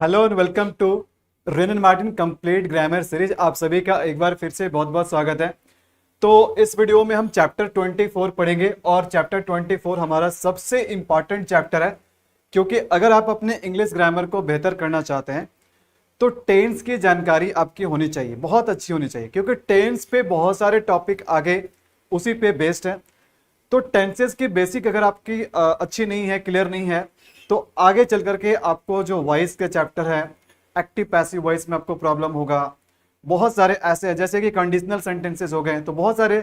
Hello and welcome to Wren and Martin complete grammar series. आप सभी का एक बार फिर से बहुत बहुत स्वागत है। तो इस वीडियो में हम चैप्टर 24 पढ़ेंगे और चैप्टर 24 हमारा सबसे इंपॉर्टेंट चैप्टर है, क्योंकि अगर आप अपने इंग्लिश ग्रामर को बेहतर करना चाहते हैं तो टेंस की जानकारी आपकी होनी चाहिए, बहुत अच्छी होनी चाहिए, क्योंकि टेंस पे बहुत सारे टॉपिक आगे उसी पे बेस्ड है। तो टेंसेस की बेसिक अगर आपकी अच्छी नहीं है, क्लियर नहीं है, तो आगे चल करके आपको जो वॉइस के चैप्टर है, एक्टिव पैसिव वॉइस में आपको प्रॉब्लम होगा। बहुत सारे ऐसे हैं जैसे कि कंडीशनल सेंटेंसेस हो गए, तो बहुत सारे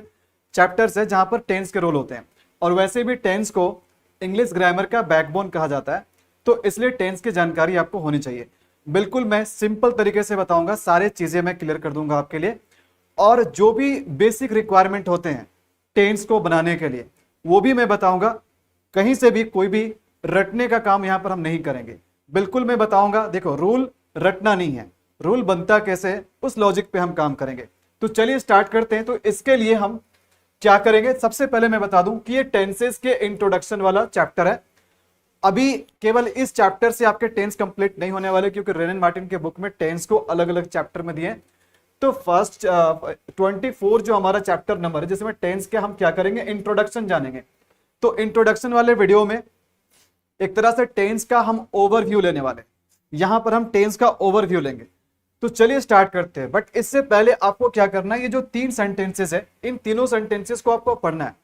चैप्टर्स है जहां पर टेंस के रोल होते हैं। और वैसे भी टेंस को इंग्लिश ग्रामर का बैकबोन कहा जाता है, तो इसलिए टेंस की जानकारी आपको होनी चाहिए। बिल्कुल मैं सिंपल तरीके से बताऊंगा, सारे चीजें मैं क्लियर कर दूंगा आपके लिए। और जो भी बेसिक रिक्वायरमेंट होते हैं टेंस को बनाने के लिए वो भी मैं बताऊंगा। कहीं से भी कोई भी रटने का काम यहां पर हम नहीं करेंगे, बिल्कुल मैं बताऊंगा। देखो, रूल रटना नहीं है, रूल बनता कैसे है उस लॉजिक पे हम काम करेंगे। तो चलिए स्टार्ट करते हैं। तो इसके लिए हम क्या करेंगे, सबसे पहले मैं बता दूं कि ये टेंसेस के इंट्रोडक्शन वाला चैप्टर है। अभी केवल इस चैप्टर से आपके टेंस कंप्लीट नहीं होने वाले, क्योंकि रेन एंड मार्टिन के बुक में टेंस को अलग अलग चैप्टर में दिए हैं। तो फर्स्ट 24 जो हमारा चैप्टर नंबर है जिसमें टेंस के हम क्या करेंगे, इंट्रोडक्शन जानेंगे। तो इंट्रोडक्शन वाले वीडियो में एक तरह से टेंस का हम ओवरव्यू लेने वाले, यहां पर हम टेंस का ओवरव्यू लेंगे। तो चलिए स्टार्ट करते हैं। बट इससे पहले आपको क्या करना है, ये जो तीन सेंटेंसेस है इन तीनों सेंटेंसेस को आपको पढ़ना है।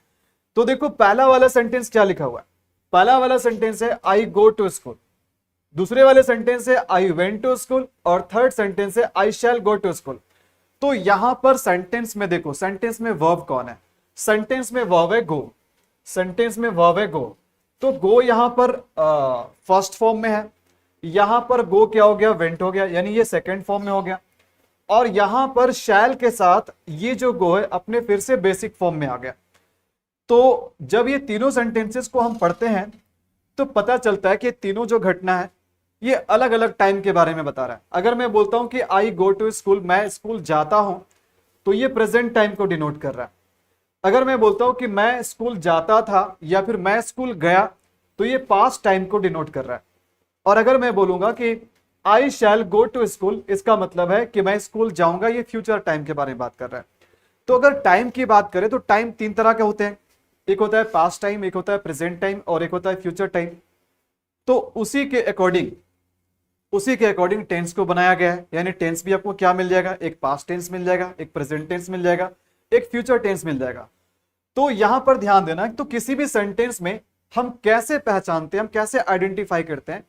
तो देखो, पहला वाला सेंटेंस क्या लिखा हुआ है। पहला वाला सेंटेंस है आई गो टू स्कूल, दूसरे वाले सेंटेंस है आई वेंट टू स्कूल, और थर्ड सेंटेंस है आई शैल गो टू स्कूल। तो यहां पर सेंटेंस में देखो, सेंटेंस में वर्ब कौन है, सेंटेंस में वर्ब है गो, सेंटेंस में वर्ब है गो। तो गो यहां पर फर्स्ट फॉर्म में है, यहां पर गो क्या हो गया, वेंट हो गया, यानी ये सेकंड फॉर्म में हो गया। और यहां पर शैल के साथ ये जो गो है अपने फिर से बेसिक फॉर्म में आ गया। तो जब ये तीनों सेंटेंसेस को हम पढ़ते हैं तो पता चलता है कि तीनों जो घटना है ये अलग अलग टाइम के बारे में बता रहा है। अगर मैं बोलता हूं कि आई गो टू स्कूल, मैं स्कूल जाता हूं, तो ये प्रेजेंट टाइम को डिनोट कर रहा है। अगर मैं बोलता हूं कि मैं स्कूल जाता था या फिर मैं स्कूल गया, तो ये पास्ट टाइम को डिनोट कर रहा है। और अगर मैं बोलूंगा कि आई शैल गो टू स्कूल, इसका मतलब है कि मैं स्कूल जाऊंगा, ये फ्यूचर टाइम के बारे में बात कर रहा है। तो अगर टाइम की बात करें तो टाइम तीन तरह के होते हैं, एक होता है पास्ट टाइम, एक होता है प्रेजेंट टाइम, और एक होता है फ्यूचर टाइम। तो उसी के अकॉर्डिंग टेंस को बनाया गया है। यानी टेंस भी आपको क्या मिल जाएगा, एक पास्ट टेंस मिल जाएगा, एक प्रेजेंट टेंस मिल जाएगा, एक फ्यूचर टेंस मिल जाएगा। तो यहां पर ध्यान देना, तो किसी भी सेंटेंस में हम कैसे पहचानते हैं, हम कैसे आइडेंटिफाई करते हैं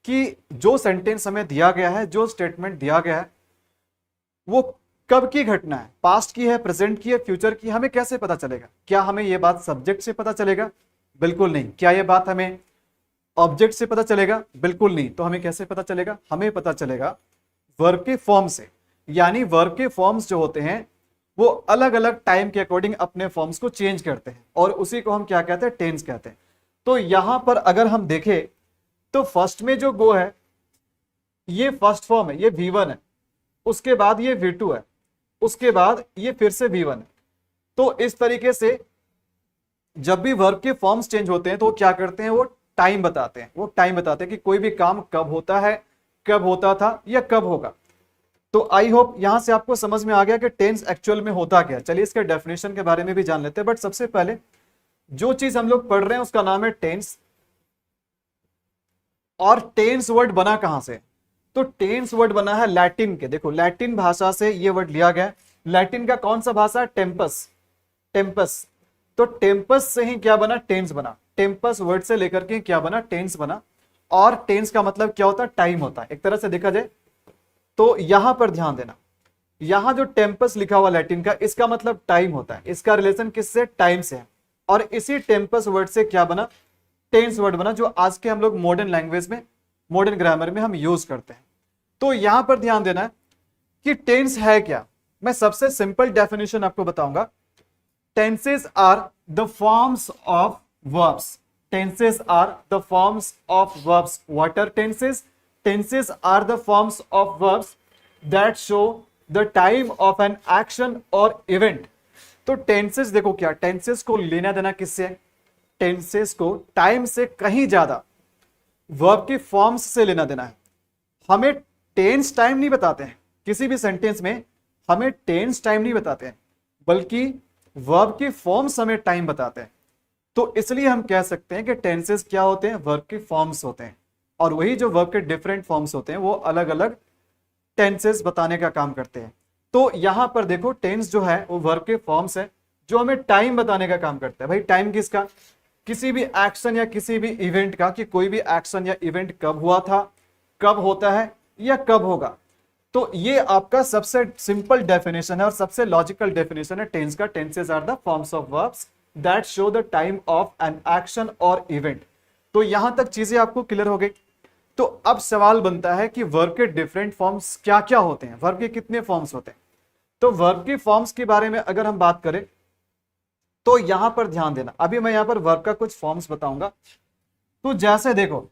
कि जो सेंटेंस हमें दिया गया है, जो स्टेटमेंट दिया गया है, वो कब की घटना है, पास्ट की है, प्रेजेंट की है, फ्यूचर की, हमें कैसे पता चलेगा। क्या हमें यह बात सब्जेक्ट से पता चलेगा? बिल्कुल नहीं। क्या यह बात हमें ऑब्जेक्ट से पता चलेगा? बिल्कुल नहीं। तो हमें कैसे पता चलेगा? हमें पता चलेगा वर्ब के फॉर्म से। यानी वर्ब के फॉर्म्स जो होते हैं वो अलग अलग टाइम के अकॉर्डिंग अपने फॉर्म्स को चेंज करते हैं, और उसी को हम क्या कहते हैं, टेंस कहते हैं। तो यहां पर अगर हम देखें तो फर्स्ट में जो गो है ये फर्स्ट फॉर्म है, ये V1 है, उसके बाद ये V2 है, उसके बाद ये फिर से V1 है। तो इस तरीके से जब भी वर्ब के फॉर्म्स चेंज होते हैं तो वो क्या करते हैं, वो टाइम बताते हैं, वो टाइम बताते हैं कि कोई भी काम कब होता है, कब होता था, या कब होगा। तो आई होप यहां से आपको समझ में आ गया कि टेंस एक्चुअल में होता क्या। चलिए इसके डेफिनेशन के बारे में भी जान लेते हैं। बट सबसे पहले जो चीज हम लोग पढ़ रहे हैं उसका नाम है टेंस। और टेंस वर्ड बना कहां से? तो टेंस वर्ड बना है लैटिन के। देखो, लैटिन भाषा से ये वर्ड लिया गया। लैटिन का कौन सा भाषा है? Tempest, Tempest. तो टेम्पस से ही क्या बना, टेंस बना। टेम्पस वर्ड से लेकर के क्या बना, टेंस बना। और टेंस का मतलब क्या होता है, टाइम होता है, एक तरह से देखा जाए तो। यहां पर ध्यान देना, यहां जो टेम्पस लिखा हुआ लैटिन का, इसका मतलब टाइम होता है। इसका रिलेशन किससे, टाइम से है। और इसी टेम्पस वर्ड से क्या बना, टेंस वर्ड बना, जो आज के हम लोग मॉडर्न लैंग्वेज में, मॉडर्न ग्रामर में हम यूज करते हैं। तो यहां पर ध्यान देना है कि टेंस है क्या। मैं सबसे सिंपल डेफिनेशन आपको बताऊंगा। Tenses are the forms of verbs. Tenses are the forms of verbs. What are tenses? Tenses are the forms of verbs that show the time of an action और event. तो tenses देखो क्या, tenses को लेना देना किससे? Tenses को time से कहीं ज्यादा वर्ब के फॉर्म्स से लेना देना है। हमें टेंस टाइम नहीं बताते हैं, किसी भी सेंटेंस में हमें टेंस टाइम नहीं बताते हैं, बल्कि वर्ब की फॉर्म्स हमें टाइम बताते हैं। तो इसलिए हम कह सकते हैं कि टेंसेस क्या होते हैं, वर्ब के फॉर्म्स होते हैं, और वही जो वर्ब के डिफरेंट फॉर्म्स होते हैं वो अलग अलग टेंसेस बताने का काम करते हैं। तो यहां पर देखो टेंस जो है वो वर्ब के फॉर्म्स है जो हमें टाइम बताने का काम करता है। भाई टाइम किसका, किसी भी एक्शन या किसी भी इवेंट का, कि कोई भी एक्शन या इवेंट कब हुआ था, कब होता है या कब होगा। तो ये आपका सबसे सिंपल डेफिनेशन है और सबसे लॉजिकल डेफिनेशन है टेंस का। Tenses are the forms of verbs that show the time of an action और इवेंट। तो यहां तक चीजें आपको क्लियर हो गई। तो अब सवाल बनता है कि वर्ब के डिफरेंट फॉर्म्स क्या क्या होते हैं, वर्ब के कितने फॉर्म्स होते हैं। तो वर्ब के फॉर्म्स के बारे में अगर हम बात करें तो यहां पर ध्यान देना, अभी मैं यहां पर वर्ब का कुछ फॉर्म्स बताऊंगा। तो जैसे देखो,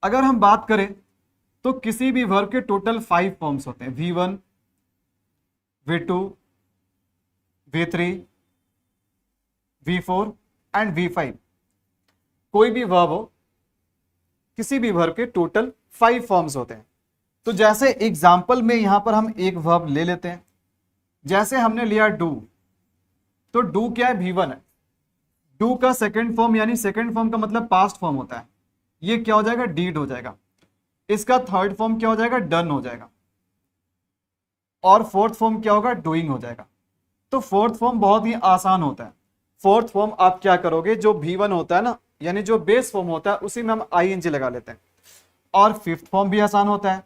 अगर हम बात करें तो किसी भी वर्ब के टोटल 5 फॉर्म्स होते हैं, V1, V2, V3, V4 and V5। कोई भी वर्ब हो, किसी भी वर्ब के टोटल 5 फॉर्म्स होते हैं। तो जैसे एग्जांपल में यहां पर हम एक वर्ब ले लेते हैं, जैसे हमने लिया डू। तो डू क्या है, V1 है। डू का सेकंड फॉर्म, यानी सेकंड फॉर्म का मतलब पास्ट फॉर्म होता है, ये क्या हो जाएगा, डीड हो जाएगा। इसका थर्ड फॉर्म क्या हो जाएगा, डन हो जाएगा। और फोर्थ फॉर्म क्या होगा, डूइंग हो जाएगा। तो फोर्थ फॉर्म बहुत ही आसान होता है। फोर्थ फॉर्म आप क्या करोगे, जो V1 होता है ना, यानी जो बेस फॉर्म होता है उसी में हम ING लगा लेते हैं। और फिफ्थ फॉर्म भी आसान होता है,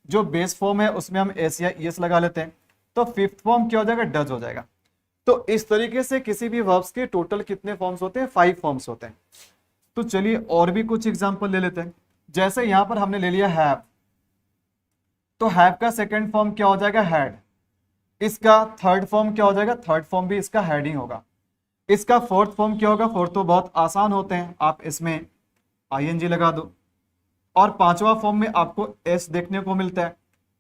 जो बेस फॉर्म है उसमें हम S या ES लगा लेते हैं। तो फिफ्थ फॉर्म क्या हो जाएगा, डज हो जाएगा। तो इस तरीके से किसी भी वर्ब्स के टोटल कितने फॉर्म्स होते हैं, 5 फॉर्म्स होते हैं। तो चलिए और भी कुछ एग्जांपल ले लेते हैं। जैसे यहां पर हमने ले लिया हैव। तो हैव का सेकंड फॉर्म क्या हो जाएगा, हैड। इसका थर्ड फॉर्म क्या हो जाएगा, थर्ड फॉर्म भी इसका हैड ही होगा। इसका फोर्थ फॉर्म क्या होगा, फोर्थ तो बहुत आसान होते हैं, आप इसमें ING लगा दो। और पांचवा फॉर्म में आपको S देखने को मिलता है,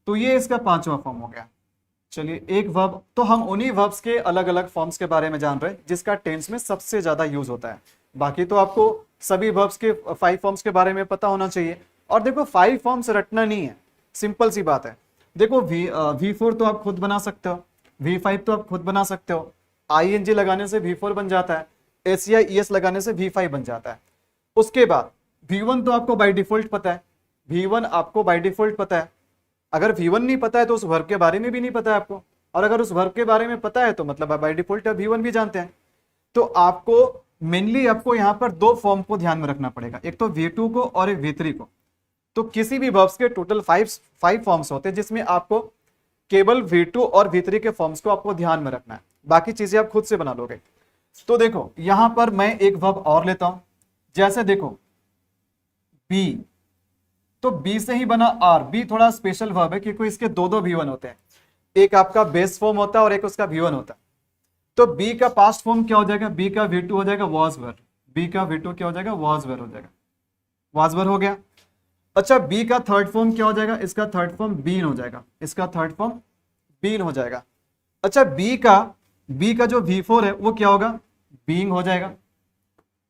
तो ये इसका पांचवा फॉर्म हो गया। चलिए एक वर्ब, तो हम उन्हीं वर्ब्स के अलग अलग फॉर्म्स के बारे में जान रहे हैं जिसका टेंस में सबसे ज्यादा यूज होता है। बाकी तो आपको सभी वर्ब्स के 5 फॉर्म्स के बारे में पता होना चाहिए। और देखो 5 फॉर्म्स रटना नहीं है, सिंपल सी बात है। देखो V4 तो आप खुद बना सकते हो, V5 तो आप खुद बना सकते हो। ING लगाने से V4 बन जाता है, S या ES लगाने से V5 बन जाता है। उसके बाद V1 तो आपको बाय डिफॉल्ट पता है, V1 आपको बाय डिफॉल्ट पता है। अगर V1 नहीं पता है तो उस वर्ब के बारे में भी नहीं पता है आपको, और अगर उस वर्ब के बारे में पता है तो मतलब बाय डिफॉल्ट V1 भी जानते हैं। तो आपको मेनली आपको यहाँ पर 2 फॉर्म को ध्यान में रखना पड़ेगा, एक तो V2 को और एक V3 को। तो किसी भी वर्ब्स के टोटल 5 फॉर्म्स होते हैं, जिसमें आपको केवल V2 और V3 के फॉर्म्स को आपको ध्यान में रखना है, बाकी चीजें आप खुद से बना लोगे। तो देखो यहां पर मैं एक वर्ब और लेता हूं, जैसे देखो बी। तो बी से ही बना आर। बी थोड़ा स्पेशल वर्ब है क्योंकि इसके दो V1 होते हैं, एक आपका बेस फॉर्म होता है और एक उसका V1 होता है। तो बी का पास्ट फॉर्म क्या हो जाएगा, बी का V2 हो जाएगा वॉज वर। बी का V2 क्या हो जाएगा, वॉज वर हो जाएगा, वॉज वर हो गया। अच्छा बी का थर्ड फॉर्म क्या हो जाएगा, इसका थर्ड फॉर्म बीन हो जाएगा, इसका थर्ड फॉर्म बीन हो जाएगा। अच्छा बी का जो V4 है वो क्या होगा, बीइंग हो जाएगा,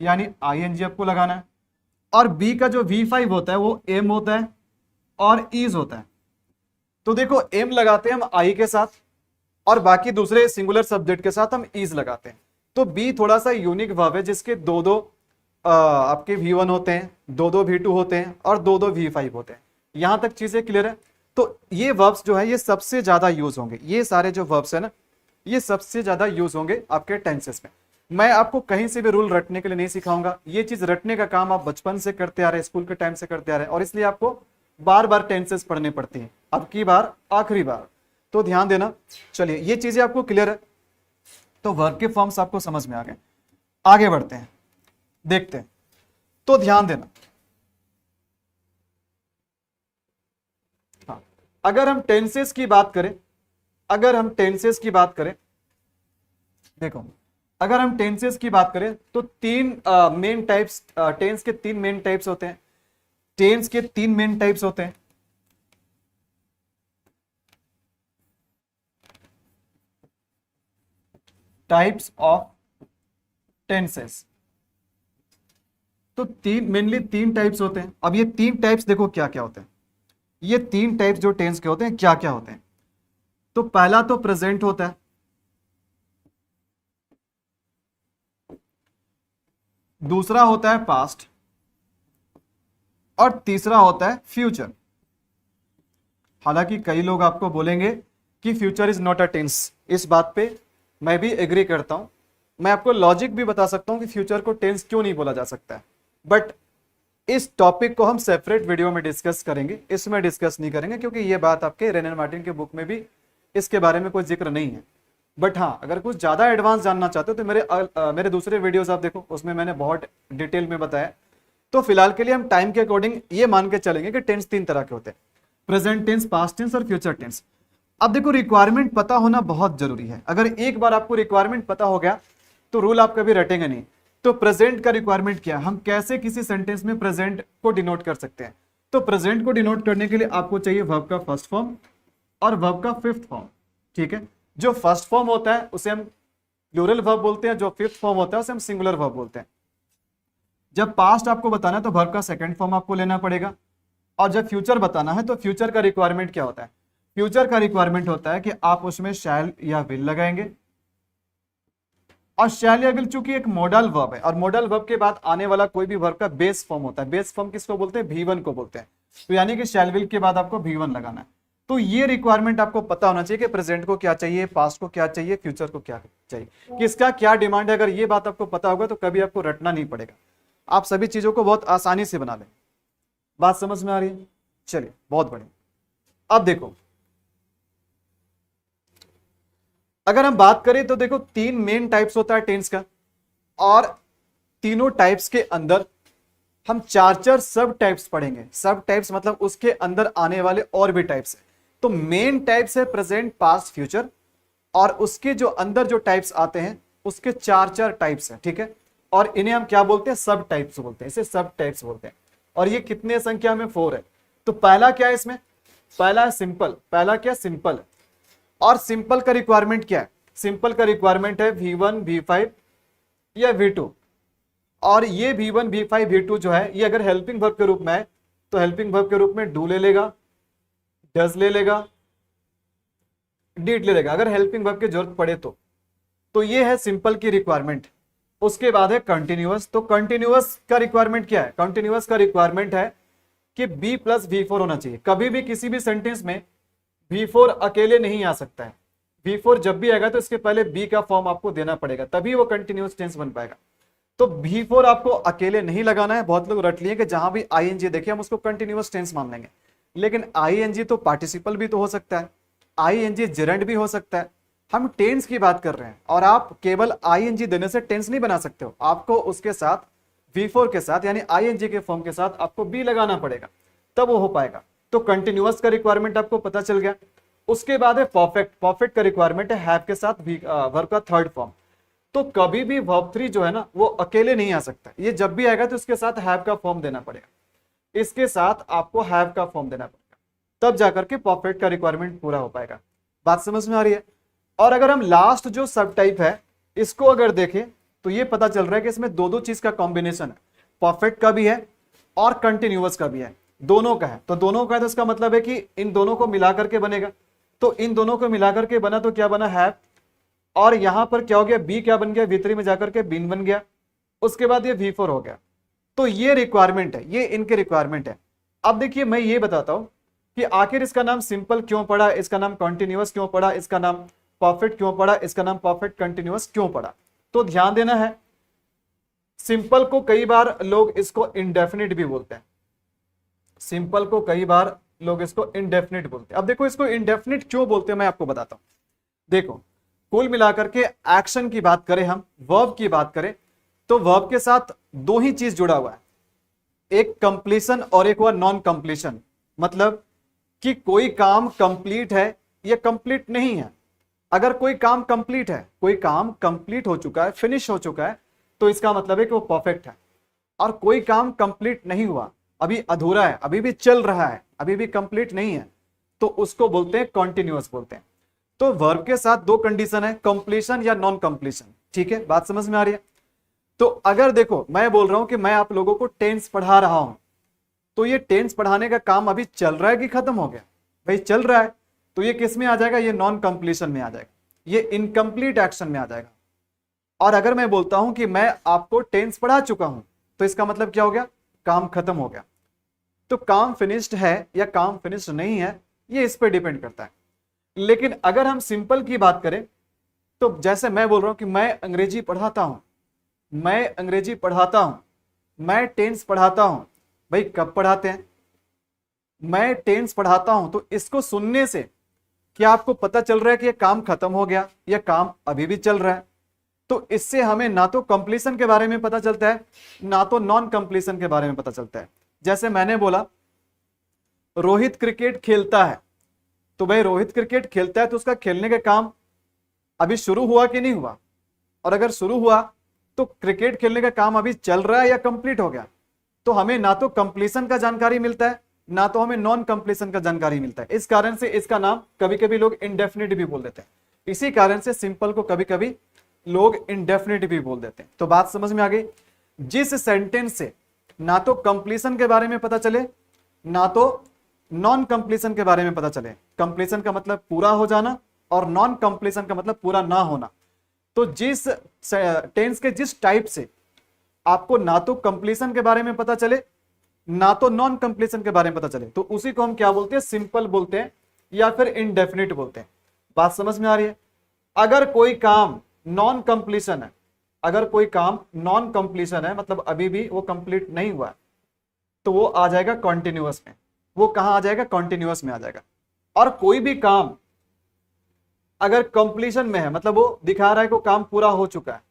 यानी ING आपको लगाना है। और बी का जो V5 होता है वो एम होता है और ईज होता है। तो देखो एम लगाते हैं हम आई के साथ, और बाकी दूसरे सिंगुलर सब्जेक्ट के साथ हम ईज लगाते हैं। तो बी थोड़ा सा यूनिक वर्ब है जिसके दो आपके V1 होते हैं, दो V2 होते हैं और दो V5 होते हैं। यहां तक चीजें क्लियर है। तो ये वर्ब्स जो है ये सबसे ज्यादा यूज होंगे, ये सारे जो वर्ब्स है ना ये सबसे ज्यादा यूज होंगे आपके टेंसेस में। मैं आपको कहीं से भी रूल रटने के लिए नहीं सिखाऊंगा, ये चीज रटने का काम आप बचपन से करते आ रहे हैं, स्कूल के टाइम से करते आ रहे हैं, और इसलिए आपको बार बार टेंसेस पढ़ने पड़ती हैं, अब की बार आखिरी बार, तो ध्यान देना। चलिए ये चीजें आपको क्लियर है, तो वर्ब के फॉर्म्स आपको समझ में आ गए। आगे बढ़ते हैं, देखते हैं। तो ध्यान देना, हाँ, अगर हम टेंसेस की बात करें, देखो अगर हम टेंसेस की बात करें तो 3 मेन टाइप्स, टेंस के 3 मेन टाइप्स होते हैं। टेंस के 3 मेन टाइप्स होते हैं। टाइप्स ऑफ टेंसेस, तो मेनली 3 टाइप्स होते हैं। अब ये 3 टाइप्स देखो क्या क्या होते हैं। ये तीन टाइप्स जो टेंस के होते हैं क्या क्या होते हैं? तो पहला तो प्रेजेंट होता है, दूसरा होता है पास्ट, और तीसरा होता है फ्यूचर। हालांकि कई लोग आपको बोलेंगे कि future is not a tense, इस बात पे मैं भी एग्री करता हूं। मैं आपको लॉजिक भी बता सकता हूं कि फ्यूचर को टेंस क्यों नहीं बोला जा सकता है, बट इस टॉपिक को हम सेपरेट वीडियो में डिस्कस करेंगे, इसमें डिस्कस नहीं करेंगे, क्योंकि ये बात आपके रेन एंड मार्टिन के बुक में भी इसके बारे में कोई जिक्र नहीं है। बट हाँ, अगर कुछ ज़्यादा एडवांस जानना चाहते हो तो मेरे दूसरे वीडियोस आप देखो, उसमें मैंने बहुत डिटेल में बताया। तो फिलहाल के लिए हम टाइम के अकॉर्डिंग ये मान के चलेंगे कि टेंस तीन तरह के होते हैं, प्रेजेंट टेंस, पास्ट टेंस और फ्यूचर टेंस। अब देखो, रिक्वायरमेंट पता होना बहुत जरूरी है। अगर एक बार आपको रिक्वायरमेंट पता हो गया तो रूल आप कभी रटेंगे नहीं। तो प्रेजेंट का रिक्वायरमेंट क्या है, हम कैसे किसी सेंटेंस में प्रेजेंट को डिनोट कर सकते हैं? तो प्रेजेंट को डिनोट करने के लिए आपको चाहिए वर्ब का फर्स्ट फॉर्म और वर्ब का फिफ्थ फॉर्म। ठीक है, जो फर्स्ट फॉर्म होता है उसे हम प्लूरल वर्ब बोलते हैं, जो फिफ्थ फॉर्म होता है उसे हम सिंगुलर वर्ब बोलते हैं। जब पास्ट आपको बताना है तो वर्ब का सेकंड फॉर्म आपको लेना पड़ेगा, और जब फ्यूचर बताना है तो फ्यूचर का रिक्वायरमेंट क्या होता है? फ्यूचर का रिक्वायरमेंट होता है कि आप उसमें शैल या विल लगाएंगे, और शैल या विल चूंकि एक मॉडल वर्ब है, और मॉडल वर्ब के बाद आने वाला कोई भी वर्ब का बेस फॉर्म होता है। बेस फॉर्म किसको बोलते हैं? V1 को बोलते हैं। तो यानी कि शैल विल के बाद आपको V1 लगाना है। तो ये रिक्वायरमेंट आपको पता होना चाहिए कि प्रेजेंट को क्या चाहिए, पास्ट को क्या चाहिए, फ्यूचर को क्या चाहिए, किसका क्या डिमांड है। अगर ये बात आपको पता होगा तो कभी आपको रटना नहीं पड़ेगा, आप सभी चीजों को बहुत आसानी से बना लें। बात समझ में आ रही है? चलिए, बहुत बढ़िया। अब देखो, अगर हम बात करें तो देखो, तीन मेन टाइप्स होता है टेंस का, और तीनों टाइप्स के अंदर हम चार चार सब टाइप्स पढ़ेंगे। सब टाइप्स मतलब उसके अंदर आने वाले और भी टाइप्स है। तो मेन टाइप्स है प्रेजेंट, पास्ट, फ्यूचर, और उसके जो अंदर जो टाइप्स आते हैं उसके चार चार टाइप्स है। ठीक है, और इन्हें हम क्या बोलते हैं? सब टाइप्स बोलते हैं, इसे सब टाइप्स बोलते हैं। और ये कितने संख्या में? 4 है। तो पहला क्या है इसमें? पहला है सिंपल। पहला क्या? सिंपल। और सिंपल का रिक्वायरमेंट क्या है? सिंपल का रिक्वायरमेंट है V1, V5 या V2। और ये V1, V5, V2 जो है, ये अगर हेल्पिंग वर्ब के रूप में है तो हेल्पिंग वर्ब के रूप में डू ले लेगा, डज ले लेगा, डिड ले लेगा, अगर हेल्पिंग वर्ब की जरूरत पड़े तो ये है सिंपल की रिक्वायरमेंट। उसके बाद है कंटिन्यूअस। तो कंटिन्यूअस का रिक्वायरमेंट क्या है? कंटिन्यूअस का रिक्वायरमेंट है कि B प्लस V4 होना चाहिए। कभी भी किसी भी सेंटेंस में V4 अकेले नहीं आ सकता है। V4 जब भी आएगा तो इसके पहले B का फॉर्म आपको देना पड़ेगा, तभी वो कंटिन्यूअस टेंस बन पाएगा। तो V4 आपको अकेले नहीं लगाना है। बहुत लोग रट लिए कि जहां भी ING देखे हम उसको कंटिन्यूअस टेंस मान लेंगे, लेकिन ING तो पार्टिसिपल भी तो हो सकता है, ING जेरेंड भी हो सकता है। हम टेंस की बात कर रहे हैं, और आप केवल ING देने से टेंस नहीं बना सकते हो। आपको उसके साथ V4 के साथ यानी ING के फॉर्म के साथ आपको B लगाना पड़ेगा, तब वो हो पाएगा। तो कंटिन्यूअस का रिक्वायरमेंट आपको पता चल गया। उसके बाद है परफेक्ट। परफेक्ट का रिक्वायरमेंट है हैव के साथ वर्ब का थर्ड फॉर्म। तो कभी भी वर्ब 3 जो है ना, वो अकेले नहीं आ सकता। ये जब भी आएगा तो इसके साथ हैव का फॉर्म देना पड़ेगा, इसके साथ आपको हैव का फॉर्म देना पड़ेगा, तब जाकर के परफेक्ट का रिक्वायरमेंट पूरा हो पाएगा। बात समझ में आ रही है? और अगर हम लास्ट जो सब टाइप है इसको अगर देखें तो ये पता चल रहा है कि इसमें दो दो चीज का कॉम्बिनेशन है, परफेक्ट का भी है और कंटिन्यूअस का भी है, दोनों का है। तो दोनों का है तो इसका मतलब है कि इन दोनों को मिला करके बनेगा। तो इन दोनों को मिला करके बना तो क्या बना? हैव। और यहां पर क्या हो गया? बी क्या बन गया? V3 में जाकर के बीन बन गया। उसके बाद ये V4 हो गया। तो ये रिक्वायरमेंट है, ये इनके रिक्वायरमेंट है। अब देखिए, मैं ये बताता हूं कि आखिर इसका नाम सिंपल क्यों पड़ा, इसका नाम कंटिन्यूअस क्यों पड़ा, इसका नाम परफेक्ट क्यों पड़ा, इसका नाम परफेक्ट कंटिन्यूअस क्यों पड़ा। तो ध्यान देना है, सिंपल को कई बार लोग इसको इंडेफिनिट भी बोलते हैं। सिंपल को कई बार लोग इसको इंडेफिनिट बोलते हैं। अब देखो, इसको इंडेफिनिट क्यों बोलते हैं मैं आपको बताता हूं। देखो, कुल मिलाकर के एक्शन की बात करें, हम वर्ब की बात करें, तो वर्ब के साथ दो ही चीज जुड़ा हुआ है, एक कंप्लीशन और एक हुआ नॉन कंप्लीशन। मतलब कि कोई काम कंप्लीट है या कंप्लीट नहीं है। अगर कोई काम कंप्लीट है, कोई काम कंप्लीट हो चुका है, फिनिश हो चुका है, तो इसका मतलब है कि वो परफेक्ट है। और कोई काम कंप्लीट नहीं हुआ, अभी अधूरा है, अभी भी चल रहा है, अभी भी कंप्लीट नहीं है, तो उसको बोलते हैं कॉन्टिन्यूअस बोलते हैं। तो वर्ब के साथ दो कंडीशन है, कंप्लीशन या नॉन कंप्लीशन। ठीक है, बात समझ में आ रही है? तो अगर देखो, मैं बोल रहा हूं कि मैं आप लोगों को टेंस पढ़ा रहा हूं, तो ये टेंस पढ़ाने का काम अभी चल रहा है कि खत्म हो गया? भाई चल रहा है, तो ये किस में आ जाएगा? ये नॉन कंप्लीशन में आ जाएगा, ये इनकम्प्लीट एक्शन में आ जाएगा। और अगर मैं बोलता हूं कि मैं आपको टेंस पढ़ा चुका हूं, तो इसका मतलब क्या हो गया? काम खत्म हो गया। तो काम फिनिश्ड है या काम फिनिश्ड नहीं है, ये इस पर डिपेंड करता है। लेकिन अगर हम सिंपल की बात करें, तो जैसे मैं बोल रहा हूं कि मैं अंग्रेजी पढ़ाता हूं, मैं अंग्रेजी पढ़ाता हूं, मैं टेंस पढ़ाता हूं। भाई कब पढ़ाते हैं? मैं टेंस पढ़ाता हूं, तो इसको सुनने से क्या आपको पता चल रहा है कि ये काम खत्म हो गया या काम अभी भी चल रहा है? तो इससे हमें ना तो कंप्लीशन के बारे में पता चलता है, ना तो नॉन कंप्लीशन के बारे में पता चलता है। जैसे मैंने बोला रोहित क्रिकेट खेलता है, तो भाई रोहित क्रिकेट खेलता है तो उसका खेलने का काम अभी शुरू हुआ कि नहीं हुआ? और अगर शुरू हुआ तो क्रिकेट खेलने का काम अभी चल रहा है या कंप्लीट हो गया? तो हमें ना तो कंप्लीशन का जानकारी मिलता है, ना तो हमें नॉन कंप्लीशन का जानकारी मिलता है। इस कारण से इसका नाम कभी कभी लोग इंडेफिनिट भी बोल देते हैं। इसी कारण से सिंपल को कभी कभी लोग इंडेफिनिट भी बोल देते हैं। तो बात समझ में आ गई? जिस सेंटेंस से ना तो कंप्लीशन के बारे में पता चले, ना तो नॉन कंप्लीशन के बारे में पता चले। कंप्लीशन का मतलब पूरा हो जाना और नॉन कंप्लीशन का मतलब पूरा ना होना। तो जिस टेंस के जिस टाइप से आपको ना तो कंप्लीशन के बारे में पता चले, ना तो नॉन कंप्लीशन के बारे में पता चले, तो उसी को हम क्या बोलते हैं? सिंपल बोलते हैं या फिर इंडेफिनिट बोलते हैं। बात समझ में आ रही है? अगर कोई काम नॉन कंप्लीशन है, अगर कोई काम नॉन कंप्लीशन है मतलब अभी भी वो कंप्लीट नहीं हुआ, तो वो आ जाएगा कॉन्टिन्यूअस में। वो कहां आ जाएगा? कॉन्टिन्यूअस में आ जाएगा। और कोई भी काम अगर कंप्लीशन में है, मतलब वो दिखा रहा है कि काम पूरा हो चुका है,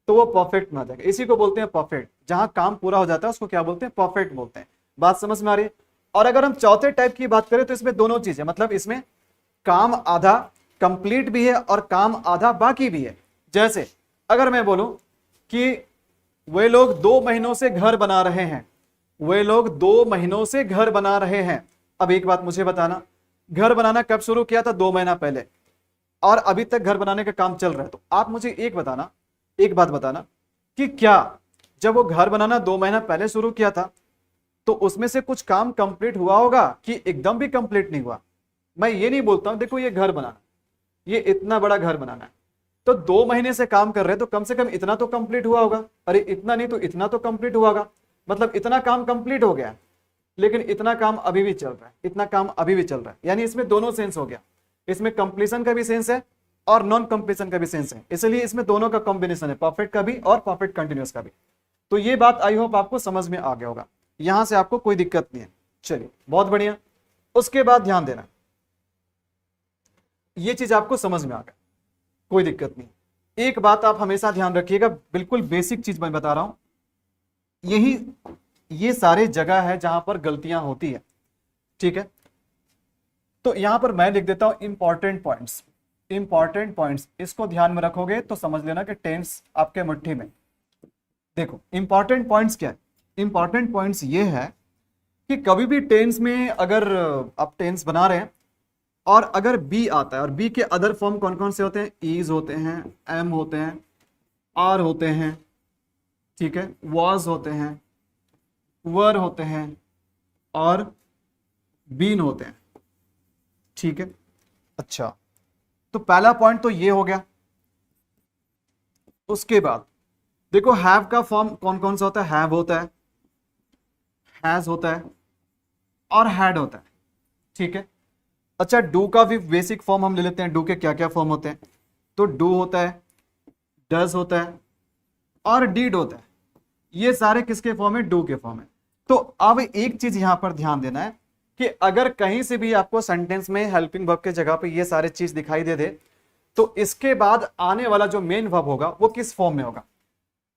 तो वो परफेक्ट में आ जाएगा। इसी को बोलते हैं परफेक्ट। जहां काम पूरा हो जाता है उसको क्या बोलते हैं? परफेक्ट बोलते हैं। बात समझ में आ रही है? और अगर हम चौथे टाइप की बात करें, तो इसमें दोनों चीजें, मतलब इसमें काम आधा कंप्लीट भी है और काम आधा बाकी भी है। जैसे अगर मैं बोलूं कि वे लोग 2 महीनों से घर बना रहे हैं, वे लोग 2 महीनों से घर बना रहे हैं। अब एक बात मुझे बताना, घर बनाना कब शुरू किया था? 2 महीना पहले, और अभी तक घर बनाने का काम चल रहा है। तो आप मुझे एक बात बताना कि क्या जब वो घर बनाना 2 महीना पहले शुरू किया था, तो उसमें से कुछ काम कंप्लीट हुआ होगा कि एकदम भी कंप्लीट नहीं हुआ? मैं ये नहीं बोलता हूं, देखो ये घर बनाना, ये इतना बड़ा घर बनाना है, तो 2 महीने से काम कर रहे हैं, तो कम से कम इतना तो कंप्लीट हुआ होगा। अरे इतना नहीं तो इतना तो कंप्लीट हुआ होगा, मतलब इतना काम कंप्लीट हो गया। लेकिन इतना काम अभी भी चल रहा है, इतना काम अभी भी चल रहा है। यानी इसमें दोनों सेंस हो गया, इसमें कंप्लीशन का भी सेंस है और नॉन कंप्लीशन का भी सेंस है। इसलिए इसमें दोनों का कॉम्बिनेशन है, परफेक्ट का भी और परफेक्ट कंटिन्यूअस का भी। तो ये बात आई होप आपको समझ में आ गया होगा, यहां से आपको कोई दिक्कत नहीं है। चलिए बहुत बढ़िया। उसके बाद ध्यान देना, ये चीज आपको समझ में आ गया, कोई दिक्कत नहीं। एक बात आप हमेशा ध्यान रखिएगा, बिल्कुल बेसिक चीज मैं बता रहा हूं, ये सारे जगह है जहां पर गलतियां होती है, ठीक है? तो यहां पर मैं लिख देता हूं इंपॉर्टेंट पॉइंट्स। इंपॉर्टेंट पॉइंट्स, इसको ध्यान में रखोगे तो समझ लेना कि टेंस आपके मुट्ठी में। देखो इंपॉर्टेंट पॉइंट्स क्या है? इंपॉर्टेंट पॉइंट्स ये है कि कभी भी टेंस में अगर आप टेंस बना रहे हैं और अगर बी आता है, और बी के अदर फॉर्म कौन कौन से होते हैं? ईज होते हैं, एम होते हैं, आर होते हैं, ठीक है, वॉज होते हैं, वर होते हैं और बीन होते हैं, ठीक है? अच्छा, तो पहला पॉइंट तो ये हो गया। उसके बाद देखो हैव का फॉर्म कौन कौन सा होता है? हैव होता है, हैज होता है और हैड होता है, ठीक है? अच्छा, डू का भी बेसिक फॉर्म हम ले लेते हैं। डू के क्या क्या फॉर्म होते हैं? तो डू होता है, डज होता है और डीड होता है। ये सारे किसके फॉर्म है? डू के फॉर्म है। तो अब एक चीज यहां पर ध्यान देना है कि अगर कहीं से भी आपको सेंटेंस में हेल्पिंग वर्ब के जगह पे ये सारे चीज दिखाई दे दे, तो इसके बाद आने वाला जो मेन वर्ब होगा वो किस फॉर्म में होगा?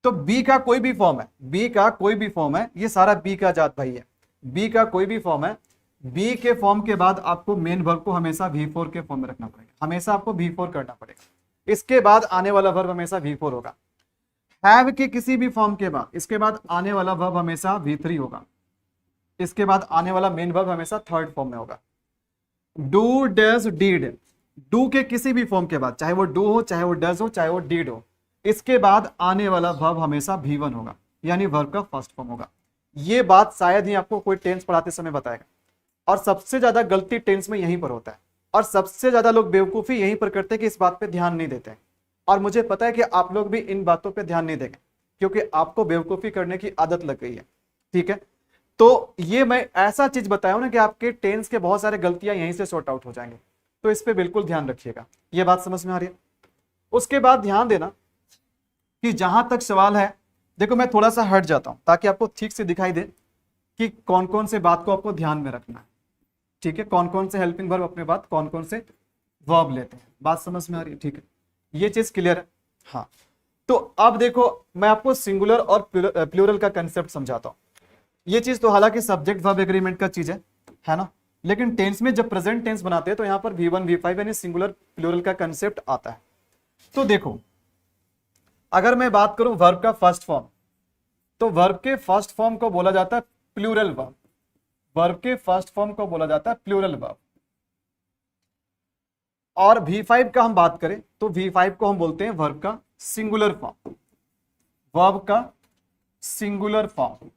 तो बी का कोई भी फॉर्म है, बी का कोई भी फॉर्म है, ये सारा बी का जात भाई है। बी का कोई भी फॉर्म है, बी के फॉर्म के बाद आपको मेन वर्ब को हमेशा V4 के फॉर्म में रखना पड़ेगा, हमेशा आपको V4 करना पड़ेगा। इसके बाद आने वाला वर्ब हमेशा V4 होगा। हैव के किसी भी फॉर्म के बाद इसके बाद आने वाला वर्ब हमेशा V3 होगा। इसके बाद आने वाला मेन वर्ब हमेशा थर्ड फॉर्म में होगा। डू, डज, डीड, डू के किसी भी फॉर्म के बाद, चाहे वो डू हो, चाहे वो डज हो, चाहे वो डीड हो, इसके बाद आने वाला वर्ब हमेशा V1 होगा, यानी वर्ब का फर्स्ट फॉर्म होगा। ये बात शायद ही आपको कोई टेंस पढ़ाते समय बताएगा, और सबसे ज्यादा गलती टेंस में यहीं पर होता है, और सबसे ज्यादा लोग बेवकूफी यहीं पर करते हैं कि इस बात पे ध्यान नहीं देते हैं। और मुझे पता है कि आप लोग भी इन बातों पे ध्यान नहीं देंगे, क्योंकि आपको बेवकूफी करने की आदत लग गई है, ठीक है। तो ये मैं ऐसा चीज बताया हूं ना कि आपके टेंस के बहुत सारे गलतियां यहीं से सॉर्ट आउट हो जाएंगे, तो इस पे बिल्कुल ध्यान रखिएगा। ये बात समझ में आ रही है? उसके बाद ध्यान देना कि जहां तक सवाल है, देखो मैं थोड़ा सा हट जाता हूं ताकि आपको ठीक से दिखाई दे कि कौन कौन से बात को आपको ध्यान में रखना है, ठीक है। कौन कौन से हेल्पिंग वर्ब अपने बात, कौन कौन से वर्ब लेते हैं, बात समझ में आ रही है? ठीक है, ये चीज क्लियर है। हाँ, तो अब देखो मैं आपको सिंगुलर और प्लूरल का कंसेप्ट समझाता हूं। ये चीज तो हालांकि सब्जेक्ट वर्ब एग्रीमेंट का चीज है ना, लेकिन टेंस में जब प्रेजेंट टेंस बनाते हैं तो यहां पर V1 V5 यानी सिंगुलर प्लूरल का कंसेप्ट आता है। तो देखो अगर मैं बात करूं वर्ब का फर्स्ट फॉर्म, तो वर्ब के फर्स्ट फॉर्म को बोला जाता है प्लूरल वर्ब। वर्ब के फर्स्ट फॉर्म को बोला जाता है प्लूरल वर्ब। और V5 का हम बात करें तो V5 को हम बोलते हैं वर्ब का सिंगुलर फॉर्म। वर्ब का सिंगुलर फॉर्म,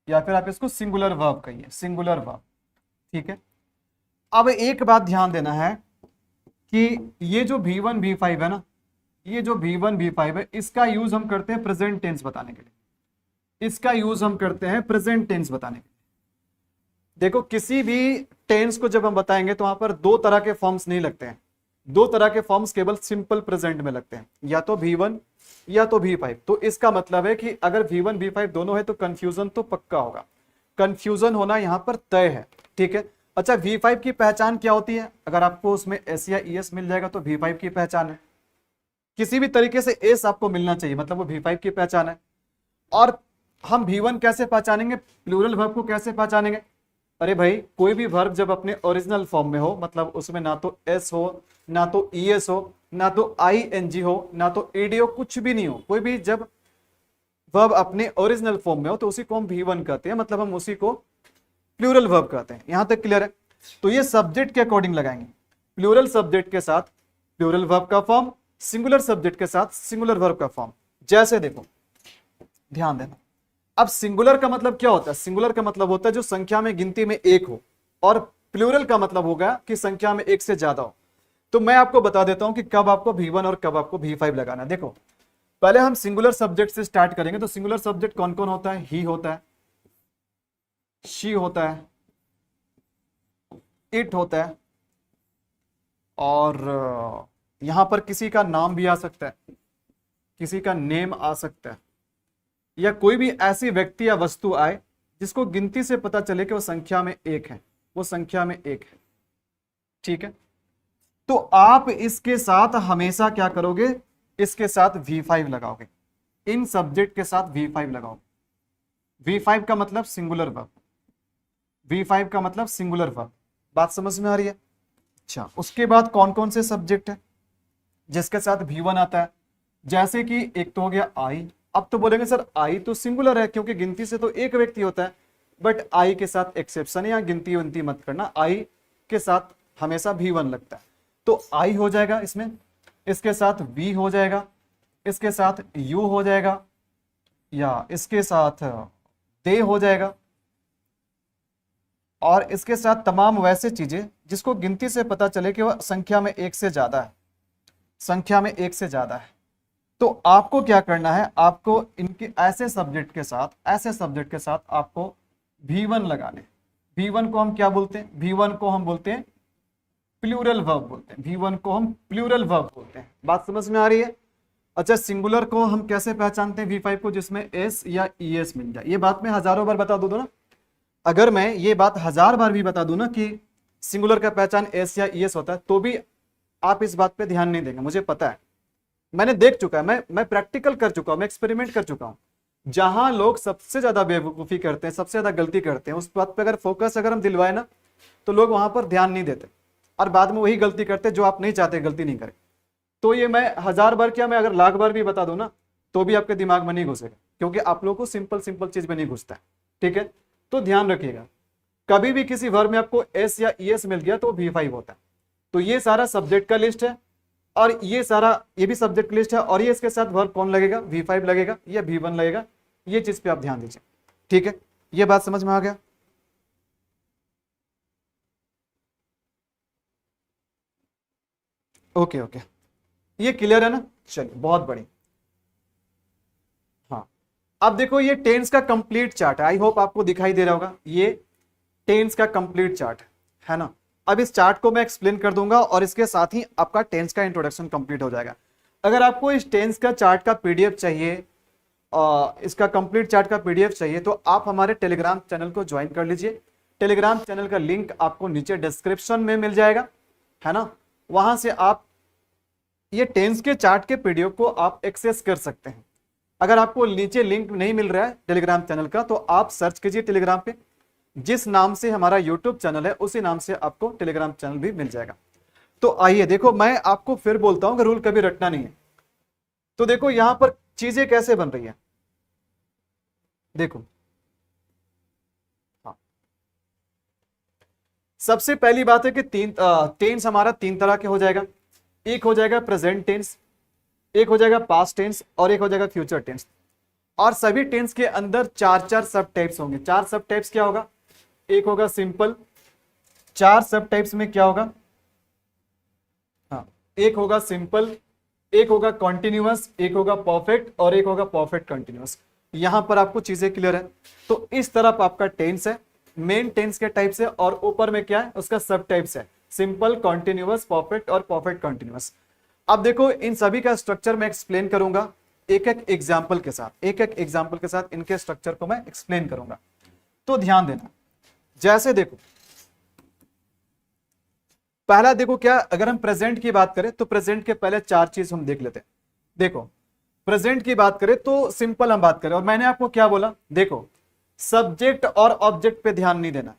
या फिर आप इसको सिंगुलर वर्ब कहिए, सिंगुलर वर्ब, ठीक है। अब एक बात ध्यान देना है कि ये जो V1 V5 है ना, ये जो V1 V5 है, इसका यूज हम करते हैं प्रेजेंट टेंस बताने के लिए। इसका यूज हम करते हैं प्रेजेंट टेंस बताने के लिए। देखो किसी भी टेंस को जब हम बताएंगे तो वहां पर दो तरह के फॉर्म्स नहीं लगते हैं, दो तरह के फॉर्म्स केवल सिंपल प्रेजेंट में लगते हैं, या तो V1 या तो V5। तो इसका मतलब है कि अगर V1 V5 दोनों है तो कंफ्यूजन तो पक्का होगा, कंफ्यूजन होना यहां पर तय है, ठीक है। अच्छा, V5 की पहचान क्या होती है? अगर आपको उसमें एस या ES मिल जाएगा तो V5 की पहचान है। किसी भी तरीके से एस आपको मिलना चाहिए, मतलब वो V5 की पहचान है। और हम V1 कैसे पहचानेंगे, प्लूरल वर्ब को कैसे पहचानेंगे? अरे भाई, कोई भी वर्ब जब अपने ओरिजिनल फॉर्म में हो, मतलब उसमें ना तो एस हो, ना तो ES हो, ना तो ING हो, ना तो ED हो, कुछ भी नहीं हो, कोई भी जब वर्ब अपने ओरिजिनल फॉर्म में हो तो उसी को हम V1 कहते हैं, मतलब हम उसी को प्लूरल वर्ब कहते हैं। यहां तक क्लियर है? तो ये सब्जेक्ट के अकॉर्डिंग लगाएंगे, प्लूरल सब्जेक्ट के साथ प्लूरल वर्ब का फॉर्म, सिंगुलर सब्जेक्ट के साथ सिंगुलर वर्ब का फॉर्म। जैसे देखो ध्यान देना, अब सिंगुलर का मतलब क्या होता है? सिंगुलर का मतलब होता है जो संख्या में गिनती में एक हो, और प्लूरल का मतलब होगा कि संख्या में एक से ज्यादा हो। तो मैं आपको बता देता हूं कि कब आपको V1 और कब आपको V5 लगाना है। देखो पहले हम सिंगुलर सब्जेक्ट से स्टार्ट करेंगे। तो सिंगुलर सब्जेक्ट कौन कौन होता है? ही होता है, शी होता है, इट होता है, और यहां पर किसी का नाम भी आ सकता है, किसी का नेम आ सकता है, या कोई भी ऐसी व्यक्ति या वस्तु आए जिसको गिनती से पता चले कि वो संख्या में एक है, वो संख्या में एक है, ठीक है। तो आप इसके साथ हमेशा क्या करोगे? इसके साथ V5 लगाओगे, इन सब्जेक्ट के साथ V5 लगाओगे। V5 का मतलब सिंगुलर वर्ब, V5 का मतलब सिंगुलर वर्ब। बात समझ में आ रही है? अच्छा, उसके बाद कौन कौन से सब्जेक्ट है जिसके साथ V1 आता है? जैसे कि एक तो हो गया आई। अब तो बोलेंगे सर आई तो सिंगुलर है क्योंकि गिनती से तो एक व्यक्ति होता है, बट आई के साथ एक्सेप्शन है, या गिनती विनती मत करना, आई के साथ हमेशा V1 लगता है। तो आई हो जाएगा इसमें, इसके साथ V हो जाएगा, इसके साथ U हो जाएगा, या इसके साथ दे हो जाएगा, और इसके साथ तमाम वैसे चीजें जिसको गिनती से पता चले कि वह संख्या में एक से ज्यादा है, संख्या में एक से ज्यादा है। तो आपको क्या करना है? आपको इनके ऐसे सब्जेक्ट के साथ, ऐसे सब्जेक्ट के साथ आपको V1 लगाने। V1 को हम क्या बोलते हैं? V1 को हम बोलते हैं प्लूरल वर्ब बोलते हैं, V1 को हम प्लूरल वर्ब बोलते हैं। बात समझ में आ रही है? अच्छा, सिंगुलर को हम कैसे पहचानते हैं? V5 को जिसमें S या ES मिल जाए। ये बात मैं हजारों बार बता दूं ना, अगर मैं ये बात 1000 बार भी बता दूं ना कि सिंगुलर का पहचान S या ES होता है, तो भी आप इस बात पे ध्यान नहीं देंगे। मुझे पता है, मैंने देख चुका है, मैं प्रैक्टिकल कर चुका हूं, मैं एक्सपेरिमेंट कर चुका हूं। जहां लोग सबसे ज्यादा बेवकूफी करते हैं, सबसे ज्यादा गलती करते हैं, उस बात पे अगर फोकस अगर हम दिलवाए ना, तो लोग वहां पर ध्यान नहीं देते और बाद में वही गलती करते जो आप नहीं चाहते गलती नहीं करें। तो ये मैं 1000 बार क्या, मैं अगर 1,00,000 बार भी बता दूं ना, तो भी आपके दिमाग में नहीं घुसेगा, क्योंकि आप लोगों को सिंपल सिंपल चीज में नहीं घुसता है, ठीक है। तो ध्यान रखिएगा, कभी भी किसी वर्ब में आपको S या ES मिल गया तो V5 होता है। तो ये सारा सब्जेक्ट का लिस्ट है, और ये सारा ये भी सब्जेक्ट लिस्ट है, और ये इसके साथ वर्ब कौन लगेगा? V5 लगेगा या V1 लगेगा, ये चीज पे आप ध्यान दीजिए। ठीक है, ये बात समझ में आ गया? ओके ओके, ये क्लियर है ना? चलिए बहुत बढ़िया। हाँ, अब देखो ये टेंस का कंप्लीट चार्ट है, आई होप आपको दिखाई दे रहा होगा, ये टेंस का कंप्लीट चार्ट है ना। अब इस चार्ट को मैं एक्सप्लेन कर दूंगा और इसके साथ ही आपका टेंस का इंट्रोडक्शन कंप्लीट हो जाएगा। अगर आपको इस टेंस का चार्ट का पीडीएफ चाहिए, इसका कंप्लीट चार्ट का पीडीएफ चाहिए, तो आप हमारे टेलीग्राम चैनल को ज्वाइन कर लीजिए। टेलीग्राम चैनल का लिंक आपको नीचे डिस्क्रिप्शन में मिल जाएगा, है ना। वहां से आप ये टेंस के चार्ट के पीडीएफ को आप एक्सेस कर सकते हैं। अगर आपको नीचे लिंक नहीं मिल रहा है टेलीग्राम चैनल का, तो आप सर्च कीजिए टेलीग्राम पे, जिस नाम से हमारा यूट्यूब चैनल है उसी नाम से आपको टेलीग्राम चैनल भी मिल जाएगा। तो आइए देखो, मैं आपको फिर बोलता हूं कि रूल कभी रटना नहीं है। तो देखो यहां पर चीजें कैसे बन रही है, देखो। हाँ, सबसे पहली बात है कि टेंस हमारा तीन तरह के हो जाएगा। एक हो जाएगा प्रेजेंट टेंस, एक हो जाएगा पास्ट टेंस और एक हो जाएगा फ्यूचर टेंस। और सभी टेंस के अंदर चार चार सब टाइप्स होंगे। चार सब टाइप्स क्या होगा? एक होगा सिंपल, चार सब टाइप्स में क्या होगा? हाँ, एक होगा सिंपल, एक होगा कॉन्टिन्यूअस, एक होगा परफेक्ट और एक होगा परफेक्ट कंटिन्यूअस। यहां पर आपको चीजें क्लियर है। तो इस तरफ आपका टेंस है, मेन टेंस के टाइप से, और ऊपर में क्या है उसका सब टाइप्स है, सिंपल, कॉन्टिन्यूअस, परफेक्ट और परफेक्ट कंटिन्यूअस। अब देखो इन सभी का स्ट्रक्चर मैं एक्सप्लेन करूंगा एक एक एग्जाम्पल के साथ, एक एक एग्जाम्पल के साथ इनके स्ट्रक्चर को मैं एक्सप्लेन करूंगा। तो ध्यान देना, जैसे देखो पहला देखो क्या, अगर हम प्रेजेंट की बात करें तो प्रेजेंट के पहले चार चीज हम देख लेते हैं। देखो प्रेजेंट की बात करें तो सिंपल हम बात करें, और मैंने आपको क्या बोला, देखो सब्जेक्ट और ऑब्जेक्ट पे ध्यान नहीं देना,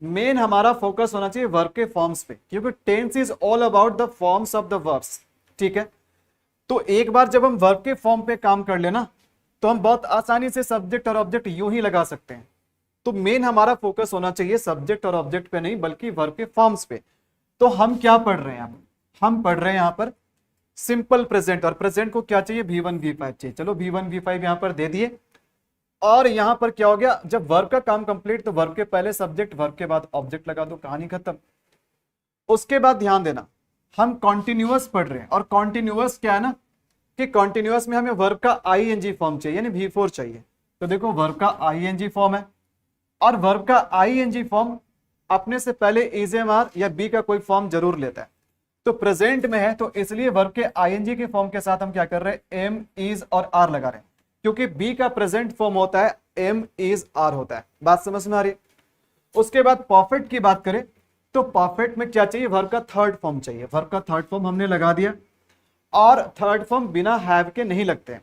मेन हमारा फोकस होना चाहिए वर्ब के फॉर्म्स पे, क्योंकि tense is all about the forms of the verbs. ठीक है, तो एक बार जब हम वर्ब के फॉर्म पे काम कर लेना तो हम बहुत आसानी से सब्जेक्ट और ऑब्जेक्ट यूं ही लगा सकते हैं। तो मेन हमारा फोकस होना चाहिए सब्जेक्ट और ऑब्जेक्ट पे नहीं, बल्कि वर्ब के फॉर्म्स पे। तो हम क्या पढ़ रहे हैं यहाँ पर? हम पढ़ रहे हैं यहाँ पर सिंपल प्रेजेंट, और प्रेजेंट को क्या चाहिए? V1 V5 चाहिए। चलो V1 V5 यहाँ पर दे दिए। और यहां पर क्या हो गया, जब वर्ब का काम कंप्लीट तो वर्ब के पहले सब्जेक्ट, वर्ब के बाद ऑब्जेक्ट लगा दो, कहानी खत्म। उसके बाद ध्यान देना, हम कॉन्टिन्यूअस पढ़ रहे हैं, और कॉन्टिन्यूअस क्या है ना कि कॉन्टिन्यूअस में हमें वर्ब का आईएनजी फॉर्म चाहिए, यानी V4 चाहिए। तो देखो वर्ब का आईएनजी फॉर्म है, और वर्ब का आईएनजी फॉर्म अपने से पहले इज एम आर या बी का कोई फॉर्म जरूर लेता है। तो प्रेजेंट में है तो इसलिए वर्ब के आईएनजी के फॉर्म के साथ हम क्या कर रहे हैं? एम, इज और आर लगा रहे हैं, क्योंकि बी का प्रेजेंट फॉर्म होता है एम, इज, आर होता है। बात समझ में आ रही है? उसके बाद परफेक्ट की बात करें तो परफेक्ट में क्या चाहिए? वर्ब का थर्ड फॉर्म चाहिए। वर्ब का थर्ड फॉर्म हमने लगा दिया, और थर्ड फॉर्म बिना हैव के नहीं लगते।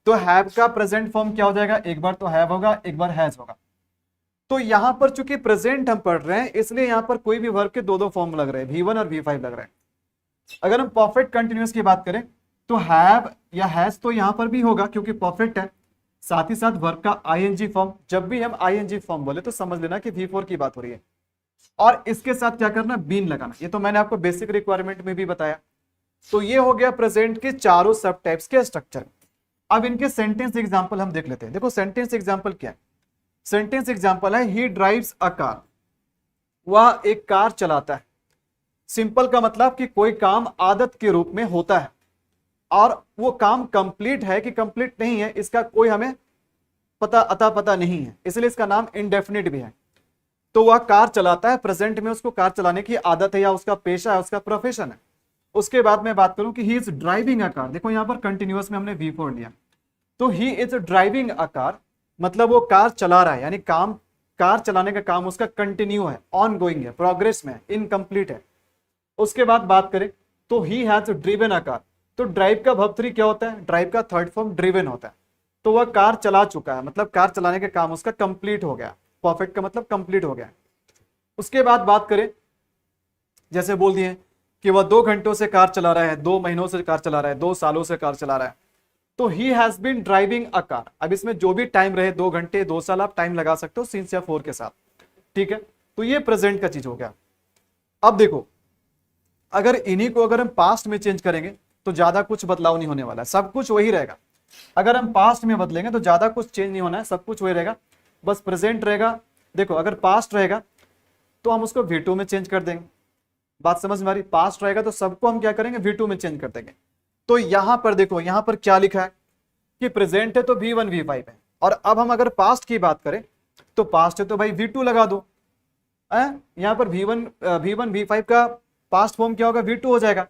तो हैव का प्रेजेंट फॉर्म क्या हो जाएगा? एक बार तो हैव होगा, एक बार हैज होगा। तो यहां पर चूंकि प्रेजेंट हम पढ़ रहे हैं, इसलिए यहां पर कोई भी वर्ब के दो दो फॉर्म लग रहे हैं, V1 और V5 लग रहे हैं। अगर हम परफेक्ट कंटिन्यूअस की बात करें तो हैव या हैज तो यहां पर भी होगा, क्योंकि परफेक्ट है। साथ ही साथ वर्ब का आईएनजी फॉर्म, जब भी हम आईएनजी फॉर्म बोले तो समझ लेना कि V4 की बात हो रही है। और इसके साथ क्या करना? बीन लगाना। ये तो मैंने आपको बेसिक रिक्वायरमेंट में भी बताया। तो ये हो गया प्रेजेंट के चारों सब टाइप्स के स्ट्रक्चर। अब इनके सेंटेंस एग्जांपल हम देख लेते हैं। देखो सेंटेंस एग्जांपल क्या है? सेंटेंस एग्जांपल है ही ड्राइव्स अ कार, वह एक कार चलाता है। सिंपल का मतलब कि कोई काम आदत के रूप में होता है, और वो काम कंप्लीट है कि कंप्लीट नहीं है इसका कोई हमें पता नहीं है, इसलिए इसका नाम इंडेफिनिट भी है। तो वह कार चलाता है, प्रेजेंट में उसको कार चलाने की आदत है, या उसका पेशा है, उसका प्रोफेशन है। उसके बाद मैं बात करूं कि he is driving a car, देखो यहां पर कंटिन्यूअस में हमने V4 लिया, तो he is driving a car मतलब वो कार चला रहा है, यानी काम, कार चलाने का काम उसका कंटिन्यू है, ऑन गोइंग है, प्रोग्रेस में है, इनकम्प्लीट है। उसके बाद बात करें तो he has driven a car, तो ड्राइव का वर्ब 3 क्या होता है? ड्राइव का थर्ड फॉर्म ड्रिवन होता है। तो वह कार चला चुका है, मतलब कार चलाने का काम उसका कंप्लीट हो गया। परफेक्ट का मतलब कंप्लीट हो गया। उसके बाद बात करें, जैसे बोल दिए कि वह 2 घंटों से कार चला रहा है, 2 महीनों से कार चला रहा है, 2 सालों से कार चला रहा है, तो he has been driving a car. अब इसमें जो भी टाइम रहे, 2 घंटे, 2 साल, आप टाइम लगा सकते हो सिंस या फोर के साथ। ठीक है, तो ये प्रेजेंट का चीज हो गया। अब देखो अगर इन्हीं को अगर हम पास्ट में चेंज करेंगे तो ज्यादा कुछ बदलाव नहीं होने वाला है, सब कुछ वही रहेगा। अगर हम पास्ट में बदलेंगे तो ज्यादा कुछ चेंज नहीं होना है, सब कुछ वही रहेगा, बस प्रेजेंट रहेगा। देखो अगर पास्ट रहेगा तो हम उसको V2 में चेंज कर देंगे। बात समझ में आ रही? पास्ट रहेगा तो सबको हम क्या करेंगे, V2 में चेंज कर देंगे। तो यहां पर देखो, यहां पर क्या लिखा है कि प्रेजेंट है तो V1 V5 है, और अब हम अगर पास्ट की बात करें तो पास्ट है तो भाई V2 लगा दो। यहां पर V1 V5 का पास्ट फॉर्म क्या होगा, V2 हो जाएगा।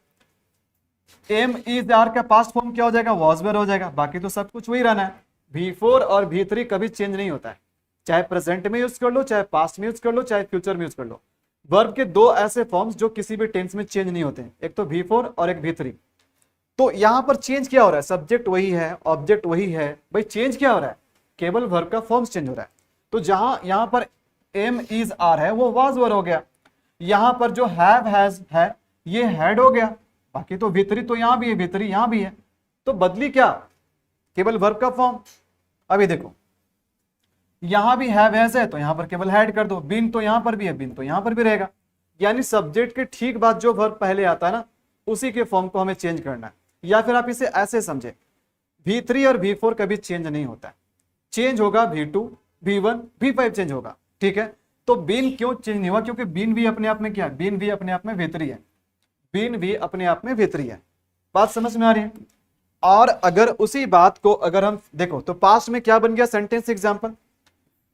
एम इज आर का पास्ट फॉर्म क्या हो जाएगा, वॉज वेयर हो जाएगा। बाकी तो सब कुछ वही रहना है। V4 और V3 कभी चेंज नहीं होता है, चाहे प्रेजेंट में यूज कर लो, चाहे पास्ट में यूज कर लो, चाहे फ्यूचर में यूज कर लो। वर्ब के दो ऐसे फॉर्म्स जो किसी भी टेंस में चेंज नहीं होते हैं, एक तो V4 और एक V3। तो यहां पर चेंज क्या हो रहा है, सब्जेक्ट वही है, ऑब्जेक्ट वही है, भाई चेंज क्या हो रहा है, केवल वर्ब का फॉर्म्स चेंज हो रहा है। तो जहां यहां पर एम इज आर है वो वाज वर हो गया, यहां पर जो हैव हैज है ये हैड हो गया। बाकी तो V3 तो यहां भी है, V3 यहां भी है, तो बदली क्या, केवल वर्ब का फॉर्म। अभी देखो यहां भी हैव हैज है तो यहां पर केवल हैड कर दो, बीन तो यहां पर भी है, बीन तो यहां पर भी रहेगा। यानी सब्जेक्ट के ठीक बाद जो वर्ब पहले आता है ना, उसी के फॉर्म को हमें चेंज करना है। या फिर आप इसे ऐसे समझे, V3 और V4 कभी चेंज नहीं होता है, चेंज होगा V2 V1 V5 चेंज होगा, ठीक है। तो बीन क्यों चेंज नहीं हुआ, क्योंकि बीन भी अपने आप में क्या है, बीन भी अपने आप में V3 है, बीन भी अपने आप में V3 है। बात समझ में आ रही है? और अगर उसी बात को अगर हम देखो तो पास्ट में क्या बन गया, सेंटेंस एग्जांपल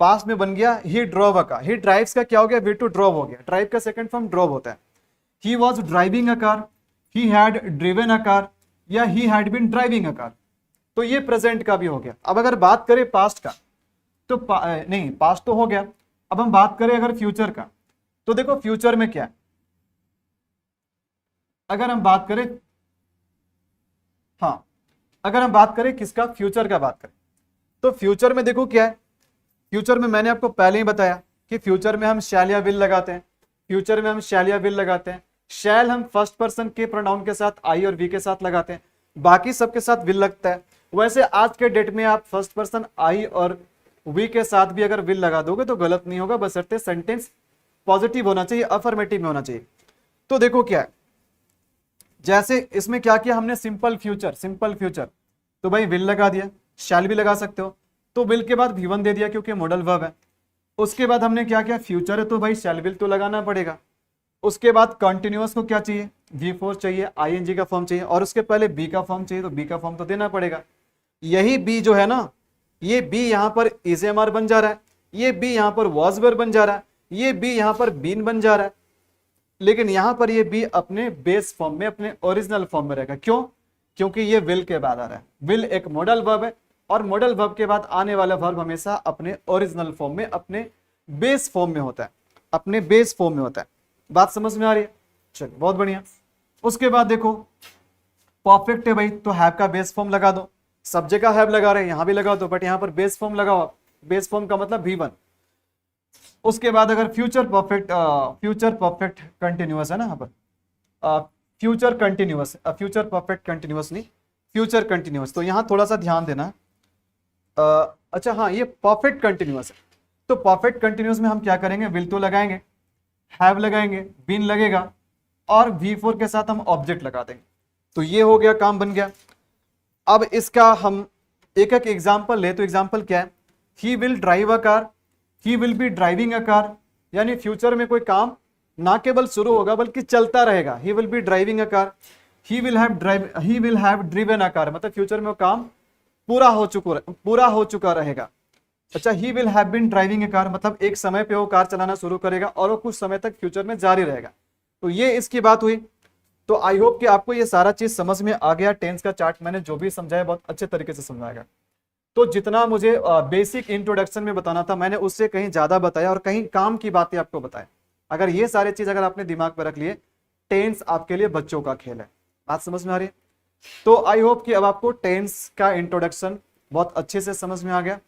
पास्ट में बन गया he drove a car, he drives का क्या हो गया, V2 ड्रोव हो गया, ड्राइव का सेकंड फॉर्म ड्रोव होता है। He was driving a car, he had driven a car, या he had been driving a car, तो ये प्रेजेंट का भी हो गया। अब अगर बात करें पास्ट का तो नहीं, पास्ट तो हो गया। अब हम बात करें अगर फ्यूचर का, तो देखो फ्यूचर में क्या है, अगर हम बात करें, हाँ अगर हम बात करें किसका, फ्यूचर का बात करें, तो फ्यूचर में देखो क्या है, फ्यूचर में मैंने आपको पहले ही बताया कि फ्यूचर में हम शैल या विल लगाते हैं, फ्यूचर में हम शैल या विल लगाते हैं। शैल हम फर्स्ट पर्सन के प्रोनाउन के साथ आई और वी के साथ लगाते हैं, बाकी सबके साथ विल लगता है। वैसे आज के डेट में आप फर्स्ट पर्सन आई और वी के साथ भी अगर विल लगा दोगे तो गलत नहीं होगा, बशर्ते सेंटेंस पॉजिटिव होना चाहिए, अफर्मेटिव में होना चाहिए। तो देखो क्या है, जैसे इसमें क्या किया हमने, सिंपल फ्यूचर, सिंपल फ्यूचर तो भाई विल लगा दिया, शैल भी लगा सकते हो, तो विल के बाद V1 दे दिया क्योंकि मॉडल वर्ब है। उसके बाद हमने क्या किया, फ्यूचर है तो भाई शैल विल तो लगाना पड़ेगा। उसके बाद कंटिन्यूअस को क्या चाहिए, V4 चाहिए, ING का फॉर्म चाहिए, और उसके पहले बी का फॉर्म चाहिए, तो बी का फॉर्म तो देना पड़ेगा। यही बी जो है ना, ये बी यहाँ पर इज-एम-आर बन जा रहा है, ये बी यहाँ पर वॉज वेयर बन जा रहा है, ये बी यहाँ पर बीन बन जा रहा है, लेकिन यहां पर ये बी अपने बेस फॉर्म में, अपने ओरिजिनल फॉर्म में रहेगा। क्यों? क्योंकि ये विल के बाद आ रहा है। विल एक मॉडल वर्ब है, और मॉडल वर्ब के बाद आने वाला वर्ब हमेशा अपने ओरिजिनल फॉर्म में, अपने बेस फॉर्म में होता है, अपने बेस फॉर्म में होता है। बात समझ में आ रही है? चलो बहुत बढ़िया। उसके बाद देखो परफेक्ट है भाई, तो हैव का बेस फॉर्म लगा दो, सब जगह हैव लगा रहे हैं, यहां भी लगा दो, बट यहां पर बेस फॉर्म लगाओ, बेस फॉर्म का मतलब V1। उसके बाद अगर फ्यूचर परफेक्ट कंटिन्यूअस है ना, यहाँ पर future continuous, future perfect continuous नहीं, फ्यूचर कंटिन्यूअस, तो यहाँ थोड़ा सा ध्यान देना। अच्छा हाँ, ये परफेक्ट कंटिन्यूअस है, तो परफेक्ट कंटिन्यूअस में हम क्या करेंगे, विल तो लगाएंगे, हैव लगाएंगे, बीन लगेगा, और V4 के साथ हम ऑब्जेक्ट लगा देंगे। तो ये हो गया, काम बन गया। अब इसका हम एक एक एग्जाम्पल ले, तो एग्जाम्पल क्या है, he will drive a car, he will be driving a car, यानी फ्यूचर में कोई काम ना केवल शुरू होगा बल्कि चलता रहेगा। He will be driving a car, he will have driven a car, मतलब फ्यूचर में वो काम पूरा हो चुका रहेगा। अच्छा, he will have been driving a car, मतलब एक समय पे वो कार चलाना शुरू करेगा और वो कुछ समय तक फ्यूचर में जारी रहेगा। तो ये इसकी बात हुई। तो आई होप कि आपको ये सारा चीज समझ में आ गया। टेंस का चार्ट मैंने जो भी समझाया बहुत अच्छे तरीके से समझाया। तो जितना मुझे बेसिक इंट्रोडक्शन में बताना था मैंने उससे कहीं ज्यादा बताया, और कहीं काम की बातें आपको बताया। अगर ये सारे चीज अगर आपने दिमाग में रख लिए, टेंस आपके लिए बच्चों का खेल है। बात समझ में आ रही है? तो आई होप कि अब आपको टेंस का इंट्रोडक्शन बहुत अच्छे से समझ में आ गया।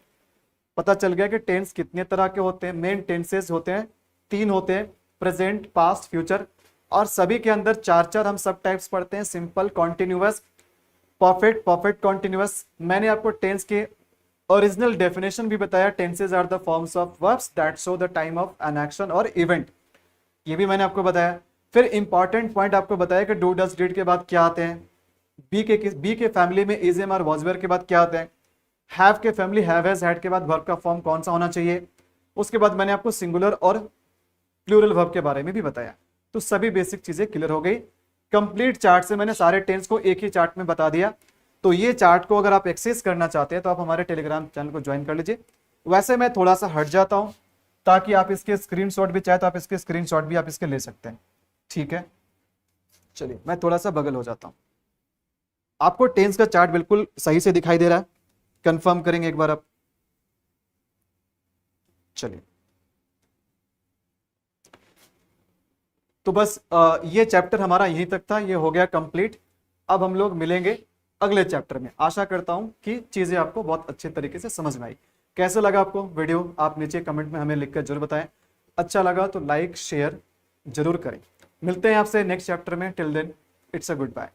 पता चल गया कि टेंस कितने तरह के होते हैं। मेन टेंसेस होते हैं 3 होते हैं, प्रेजेंट, पास्ट, फ्यूचर, और सभी के अंदर 4 हम सब टाइप्स पढ़ते हैं, simple, continuous, perfect, perfect continuous. मैंने आपको टेंस के ओरिजिनल डेफिनेशन भी बताया। Tenses are the forms of verbs that show the time of an action और इवेंट, ये भी मैंने आपको बताया। फिर इंपॉर्टेंट पॉइंट आपको बताया कि डू, डज, डिड के बाद क्या आते हैं, बी के फैमिली में is am are was were के बाद क्या आता है, हैव के फैमिली हैव हैज हैड के बाद वर्ब का फॉर्म कौन सा होना चाहिए, उसके बाद मैंने आपको सिंगुलर और प्लूरल वर्ब के बारे में भी बताया। तो सभी बेसिक चीजें क्लियर हो गई। कंप्लीट चार्ट से मैंने सारे टेंस को एक ही चार्ट में बता दिया। तो ये चार्ट को अगर आप एक्सेस करना चाहते हैं तो आप हमारे टेलीग्राम चैनल को ज्वाइन कर लीजिए। वैसे मैं थोड़ा सा हट जाता हूं ताकि आप इसके स्क्रीनशॉट भी चाहे तो आप इसके स्क्रीनशॉट भी आप इसके ले सकते हैं, ठीक है। चलिए मैं थोड़ा सा बगल हो जाता हूं। आपको टेंस का चार्ट बिल्कुल सही से दिखाई दे रहा है, कंफर्म करेंगे एक बार आप। चलिए तो बस ये चैप्टर हमारा यहीं तक था, ये हो गया कंप्लीट। अब हम लोग मिलेंगे अगले चैप्टर में। आशा करता हूं कि चीजें आपको बहुत अच्छे तरीके से समझ में आई। कैसे लगा आपको वीडियो, आप नीचे कमेंट में हमें लिखकर जरूर बताएं। अच्छा लगा तो लाइक शेयर जरूर करें। मिलते हैं आपसे नेक्स्ट चैप्टर में। Till then it's a good bye.